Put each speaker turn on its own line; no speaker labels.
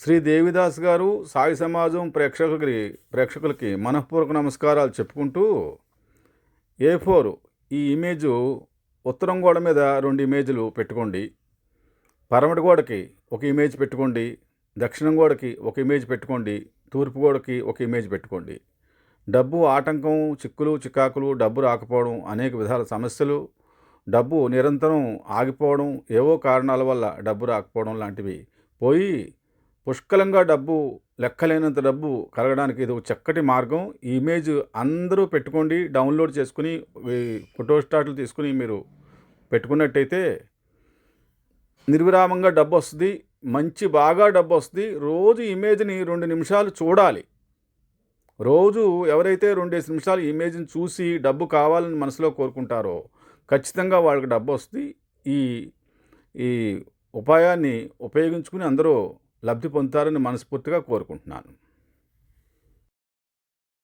శ్రీ దేవిదాస్ గారు సాయి సమాజం ప్రేక్షకులకి మనఃపూర్వక నమస్కారాలు చెప్పుకుంటూ A4 ఈ ఇమేజు ఉత్తరం గోడ మీద 2 ఇమేజ్లు పెట్టుకోండి. పడమటి గోడకి ఒక ఇమేజ్ పెట్టుకోండి. దక్షిణం గోడకి ఒక ఇమేజ్ పెట్టుకోండి. తూర్పు గోడకి ఒక ఇమేజ్ పెట్టుకోండి. డబ్బు ఆటంకం, చిక్కులు, చికాకులు, డబ్బు రాకపోవడం, అనేక విధాల సమస్యలు, డబ్బు నిరంతరం ఆగిపోవడం, ఏవో కారణాల వల్ల డబ్బు రాకపోవడం లాంటివి పోయి పుష్కలంగా డబ్బు, లెక్కలేనంత డబ్బు కలగడానికి ఇది ఒక చక్కటి మార్గం. ఈ ఇమేజ్ అందరూ పెట్టుకోండి. డౌన్లోడ్ చేసుకుని ఫోటోస్టాట్లు తీసుకుని మీరు పెట్టుకున్నట్టయితే నిర్విరామంగా డబ్బు వస్తుంది. బాగా డబ్బు వస్తుంది. రోజు ఇమేజ్ని 2 నిమిషాలు చూడాలి. రోజు ఎవరైతే 2 నిమిషాలు ఇమేజ్ని చూసి డబ్బు కావాలని మనసులో కోరుకుంటారో ఖచ్చితంగా వాళ్ళకి డబ్బు వస్తుంది. ఈ ఈ ఉపాయాన్ని ఉపయోగించుకుని అందరూ లబ్ధి పొందుతారని మనస్ఫూర్తిగా కోరుకుంటున్నాను.